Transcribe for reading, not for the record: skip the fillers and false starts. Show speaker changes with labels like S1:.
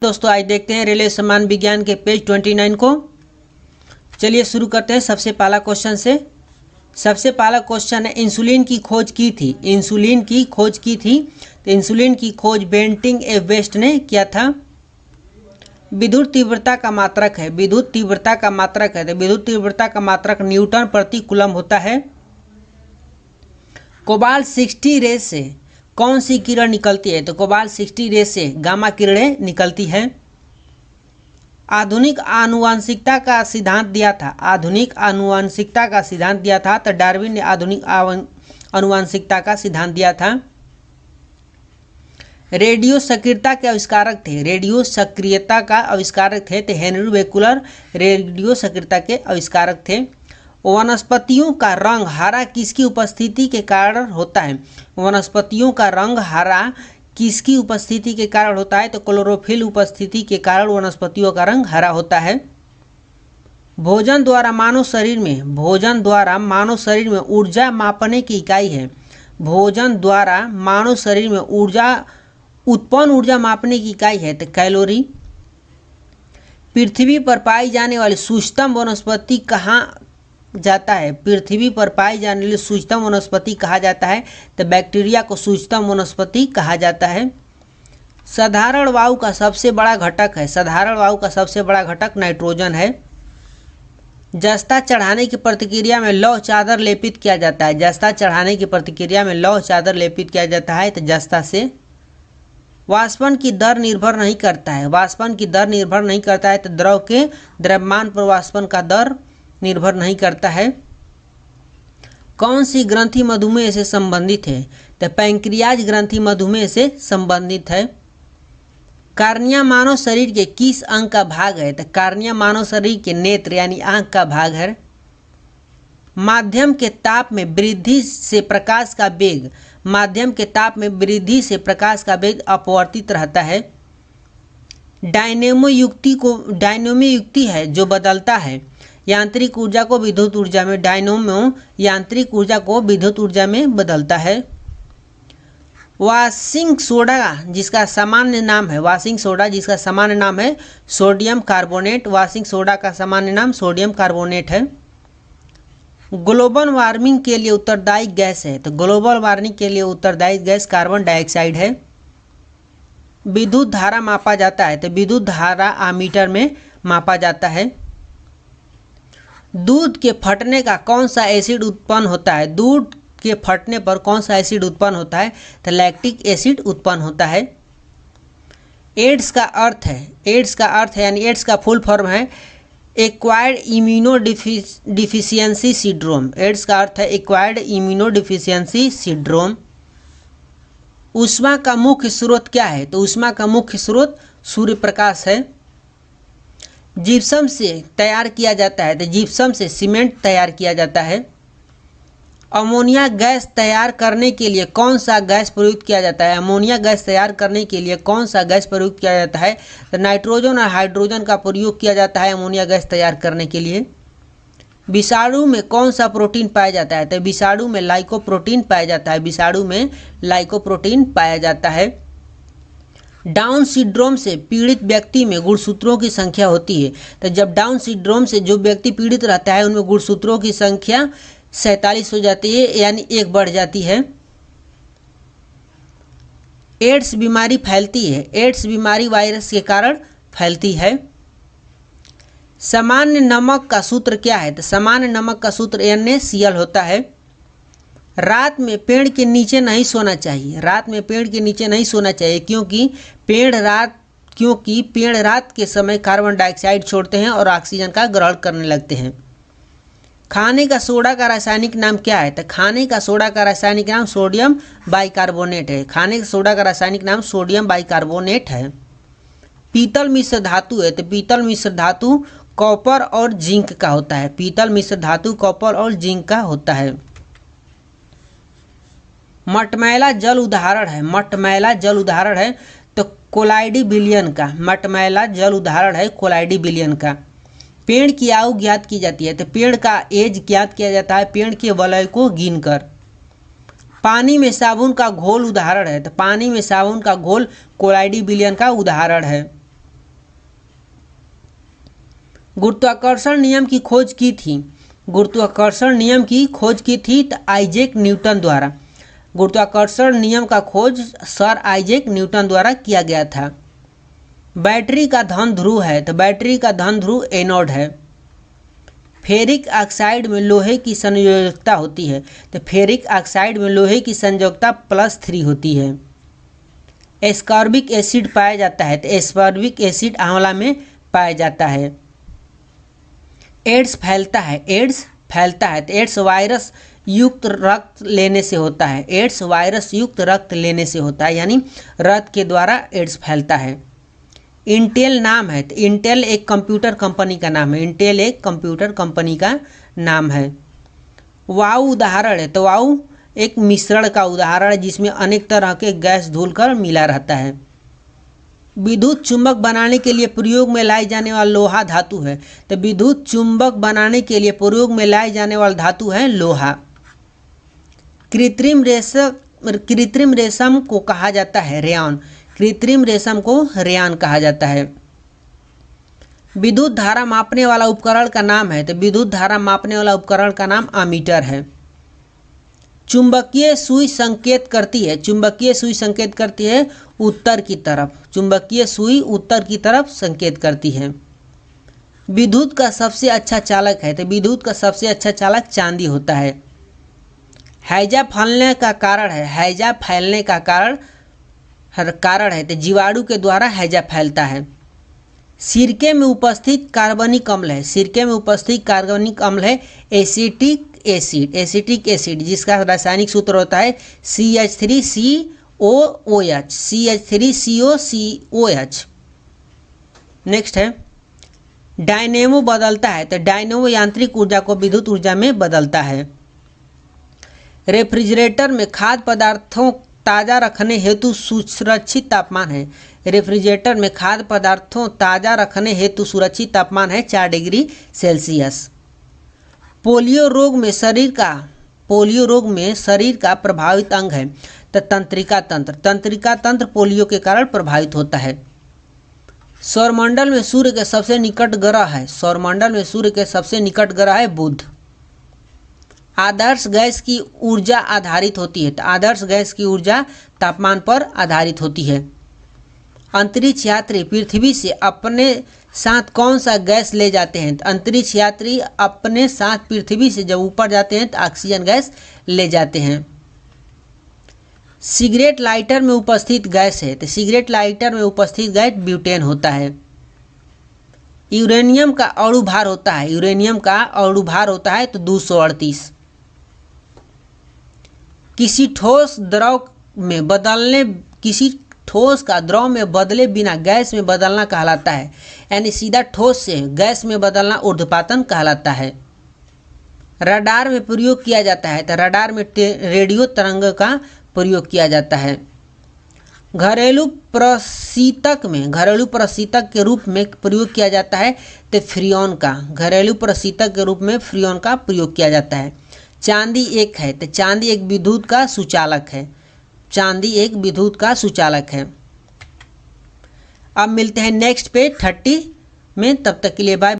S1: दोस्तों आज देखते हैं रेलवे सम्मान विज्ञान के पेज 29 को। चलिए शुरू करते हैं सबसे पहला क्वेश्चन से। सबसे पहला क्वेश्चन है इंसुलिन की खोज की थी। तो इंसुलिन की खोज बेंटिंग ए वेस्ट ने किया था। विद्युत तीव्रता का मात्रक है। तो विद्युत तीव्रता का मात्रक न्यूटन प्रति कूलम होता है। कोबाल्ट 60 रे से कौन सी किरण निकलती है? तो कोबाल्ट 60 रे से गामा किरणें निकलती हैं। आधुनिक आनुवंशिकता का सिद्धांत दिया था। तो डार्विन ने आधुनिक आनुवंशिकता का सिद्धांत दिया था। रेडियो सक्रियता के आविष्कारक थे। तो हेनरी बेकुलर रेडियो सक्रियता के आविष्कारक थे। वनस्पतियों का रंग हरा किसकी उपस्थिति के कारण होता है? तो क्लोरोफिल उपस्थिति के कारण वनस्पतियों का रंग हरा होता है। भोजन द्वारा मानव शरीर में ऊर्जा मापने की इकाई है। उत्पन्न ऊर्जा मापने की इकाई है। तो कैलोरी। पृथ्वी पर पाई जाने वाली सूक्ष्म वनस्पति कहाँ जाता है? कहा जाता है। तो बैक्टीरिया को सूक्ष्म वनस्पति कहा जाता है। साधारण वायु का सबसे बड़ा घटक नाइट्रोजन है। जस्ता चढ़ाने की प्रतिक्रिया में लौह चादर लेपित किया जाता है। तो जस्ता से। वाष्पन की दर निर्भर नहीं करता है। तो द्रव के द्रव्यमान पर वाष्पन का दर निर्भर नहीं करता है। कौन सी ग्रंथि मधुमेह से संबंधित है? तो पैंक्रियाज ग्रंथि मधुमेह से संबंधित है। कार्निया मानव शरीर के किस अंग का भाग है? तो कार्निया मानव शरीर के नेत्र यानी आंख का भाग है। माध्यम के ताप में वृद्धि से प्रकाश का वेग अपवर्तित रहता है। डायनेमो युक्ति है जो बदलता है यांत्रिक ऊर्जा को विद्युत ऊर्जा में। यांत्रिक ऊर्जा को विद्युत ऊर्जा में बदलता है। वाशिंग सोडा जिसका सामान्य नाम है सोडियम कार्बोनेट। है। ग्लोबल वार्मिंग के लिए उत्तरदायी गैस है। तो ग्लोबल वार्मिंग के लिए उत्तरदायी गैस कार्बन डाइऑक्साइड है। विद्युत धारा मापा जाता है। तो विद्युत धारा आमीटर में मापा जाता है। दूध के फटने का कौन सा एसिड उत्पन्न होता है? दूध के फटने पर कौन सा एसिड उत्पन्न होता है? तो लैक्टिक एसिड उत्पन्न होता है। एड्स का अर्थ का फुल फॉर्म है एक्वायर्ड इम्यूनोडिफिशियंसी सिंड्रोम। ऊष्मा का मुख्य स्रोत क्या है? तो ऊष्मा का मुख्य स्रोत सूर्य प्रकाश है। जिप्सम से तैयार किया जाता है। तो जिप्सम से सीमेंट तैयार किया जाता है। अमोनिया गैस तैयार करने के लिए कौन सा गैस प्रयुक्त किया जाता है? तो नाइट्रोजन और हाइड्रोजन का प्रयोग किया जाता है अमोनिया गैस तैयार करने के लिए। विषाणु में कौन सा प्रोटीन पाया जाता है? तो विषाणु में लाइकोप्रोटीन पाया जाता है। डाउन सिंड्रोम से पीड़ित व्यक्ति में गुणसूत्रों की संख्या होती है। तो जब डाउन सिंड्रोम से जो व्यक्ति पीड़ित रहता है उनमें गुणसूत्रों की संख्या 47 हो जाती है यानी 1 बढ़ जाती है। एड्स बीमारी फैलती है। एड्स बीमारी वायरस के कारण फैलती है। सामान्य नमक का सूत्र क्या है? तो सामान्य नमक का सूत्र NaCl होता है। रात में पेड़ के नीचे नहीं सोना चाहिए। क्योंकि पेड़ रात के समय कार्बन डाइऑक्साइड छोड़ते हैं और ऑक्सीजन का ग्रहण करने लगते हैं। खाने का सोडा का रासायनिक नाम क्या है? तो खाने का सोडा का रासायनिक नाम सोडियम बाइकार्बोनेट है। पीतल मिश्र धातु है। तो पीतल मिश्र धातु कॉपर और जिंक का होता है। मटमैला जल उदाहरण है। तो कोलाइडी बिलियन का। पेड़ की आयु ज्ञात की जाती है। तो पेड़ का एज ज्ञात किया जाता है पेड़ के वलय को गिनकर। पानी में साबुन का घोल उदाहरण है, तो पानी में साबुन का घोल कोलाइडी विलयन का उदाहरण है। गुरुत्वाकर्षण नियम की खोज की थी, गुरुत्वाकर्षण नियम की खोज की थी तो आइजैक न्यूटन द्वारा। गुरुत्वाकर्षण नियम का खोज सर आइजैक न्यूटन द्वारा किया गया था। बैटरी का धन ध्रुव है तो बैटरी का धन ध्रुव एनोड है। फेरिक ऑक्साइड में लोहे की संयोजकता होती है तो फेरिक ऑक्साइड में लोहे की संयोजकता +3 होती है। एस्कॉर्बिक एसिड पाया जाता है तो एस्कॉर्बिक एसिड आंवला में पाया जाता है। एड्स फैलता है, एड्स फैलता है तो एड्स वायरस युक्त रक्त लेने से होता है। एड्स वायरस युक्त रक्त लेने से होता है, यानी रक्त के द्वारा एड्स फैलता है। इंटेल नाम है तो इंटेल एक कंप्यूटर कंपनी का नाम है। इंटेल एक कंप्यूटर कंपनी का नाम है। वायु उदाहरण है तो वायु एक मिश्रण का उदाहरण है जिसमें अनेक तरह के गैस धुलकर मिला रहता है। विद्युत चुंबक बनाने के लिए प्रयोग में लाई जाने वाला लोहा धातु है तो विद्युत चुंबक बनाने के लिए प्रयोग में लाई जाने वाला धातु है लोहा। कृत्रिम रेशम को कहा जाता है रेयॉन। कृत्रिम रेशम को रेयॉन कहा जाता है। विद्युत धारा मापने वाला उपकरण का नाम है तो विद्युत धारा मापने वाला उपकरण का नाम अमीटर है। चुंबकीय सुई संकेत करती है, चुंबकीय सुई संकेत करती है उत्तर की तरफ। चुंबकीय सुई उत्तर की तरफ संकेत करती है। विद्युत का सबसे अच्छा चालक है तो विद्युत का सबसे अच्छा चालक चांदी होता है। हैजा फैलने का कारण है, हैजा फैलने का कारण है तो जीवाणु के द्वारा हैजा फैलता है। सिरके में उपस्थित कार्बनिक अम्ल है, सिरके में उपस्थित कार्बनिक अम्ल है एसिटिक एसिड। एसिटिक एसिड जिसका रासायनिक सूत्र होता है CH3COOH, CH3COCOH। नेक्स्ट है डायनेमो बदलता है तो डायनेमो यांत्रिक ऊर्जा को विद्युत ऊर्जा में बदलता है। रेफ्रिजरेटर में खाद्य पदार्थों ताज़ा रखने हेतु सुरक्षित तापमान है। रेफ्रिजरेटर में खाद्य पदार्थों ताज़ा रखने हेतु सुरक्षित तापमान है 4 डिग्री सेल्सियस। पोलियो रोग में शरीर का प्रभावित अंग है तो तंत्रिका तंत्र। तंत्रिका तंत्र पोलियो के कारण प्रभावित होता है। सौरमंडल में सूर्य के सबसे निकट ग्रह है, सौरमंडल में सूर्य के सबसे निकट ग्रह है बुध। आदर्श गैस की ऊर्जा आधारित होती है तो आदर्श गैस की ऊर्जा तापमान पर आधारित होती है। अंतरिक्ष यात्री पृथ्वी से अपने साथ कौन सा गैस ले जाते हैं तो अंतरिक्ष यात्री अपने साथ पृथ्वी से जब ऊपर जाते हैं तो ऑक्सीजन गैस ले जाते हैं। सिगरेट लाइटर में उपस्थित गैस है तो सिगरेट लाइटर में उपस्थित गैस ब्यूटेन होता है। यूरेनियम का अणु भार होता है, यूरेनियम का अणु भार होता है तो 238। किसी ठोस का द्रव में बदले बिना गैस में बदलना कहलाता है, यानी सीधा ठोस से गैस में बदलना ऊर्ध्वपातन कहलाता है। रडार में प्रयोग किया जाता है तो रडार में रेडियो तरंग का प्रयोग किया जाता है। घरेलू प्रशीतक के रूप में प्रयोग किया जाता है तो फ्रियोन का, घरेलू प्रशीतक के रूप में फ्रियोन का प्रयोग किया जाता है। चांदी एक है तो चांदी एक विद्युत का सुचालक है, चांदी एक विद्युत का सुचालक है। अब मिलते हैं नेक्स्ट पे 30 में, तब तक के लिए बाय।